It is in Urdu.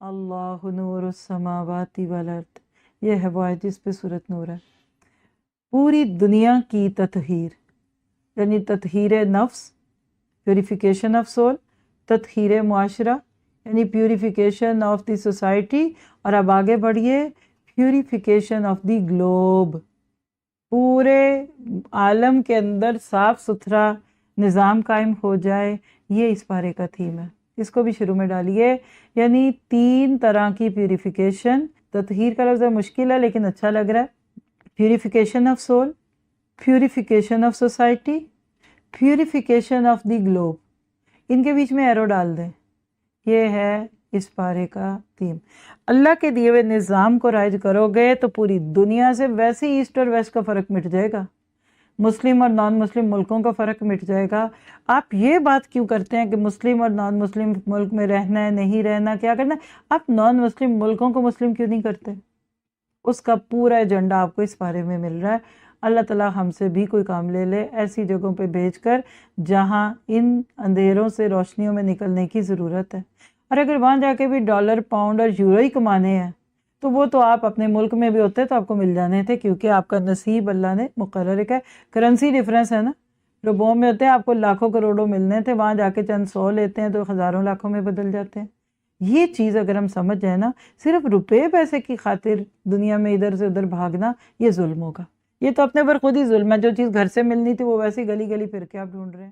اللہ نور السماوات والارض، یہ ہے وہ آیت جس پہ سورۃ نور ہے۔ پوری دنیا کی تطہیر، یعنی تطہیر نفس، پیوریفیکیشن آف سول، تطہیر معاشرہ یعنی پیوریفیکیشن آف دی سوسائٹی، اور اب آگے بڑھیے پیوریفیکیشن آف دی گلوب، پورے عالم کے اندر صاف ستھرا نظام قائم ہو جائے، یہ اس پارے کا تھیم ہے۔ اس کو بھی شروع میں ڈالیے، یعنی 3 طرح کی پیوریفیکیشن۔ تطہیر کا لفظ مشکل ہے لیکن اچھا لگ رہا ہے۔ Purification of soul, purification of society, purification of the globe, ان کے بیچ میں ایرو ڈال دیں، یہ ہے اس پارے کا تھیم۔ اللہ کے دیے ہوئے نظام کو رائج کرو گے تو پوری دنیا سے ویسے ہی ایسٹ اور ویسٹ کا فرق مٹ جائے گا، مسلم اور نان مسلم ملکوں کا فرق مٹ جائے گا۔ آپ یہ بات کیوں کرتے ہیں کہ مسلم اور نان مسلم ملک میں رہنا ہے نہیں رہنا، کیا کرنا ہے؟ آپ نان مسلم ملکوں کو مسلم کیوں نہیں کرتے؟ اس کا پورا ایجنڈا آپ کو اس بارے میں مل رہا ہے۔ اللہ تعالیٰ ہم سے بھی کوئی کام لے لے ایسی جگہوں پہ بھیج کر جہاں ان اندھیروں سے روشنیوں میں نکلنے کی ضرورت ہے۔ اور اگر وہاں جا کے بھی ڈالر پاؤنڈ اور یورو ہی کمانے ہیں تو وہ تو آپ اپنے ملک میں بھی ہوتے تو آپ کو مل جانے تھے، کیونکہ آپ کا نصیب اللہ نے مقرر ہے۔ کرنسی ڈیفرنس ہے نا، روپوں میں ہوتے ہیں آپ کو لاکھوں کروڑوں ملنے تھے، وہاں جا کے چند 100 لیتے ہیں تو ہزاروں لاکھوں میں بدل جاتے ہیں۔ یہ چیز اگر ہم سمجھ جائیں نا، صرف روپے پیسے کی خاطر دنیا میں ادھر سے ادھر بھاگنا یہ ظلم ہوگا۔ یہ تو اپنے پر خود ہی ظلم ہے، جو چیز گھر سے ملنی تھی وہ ویسے گلی گلی پھر کے آپ ڈھونڈ رہے ہیں۔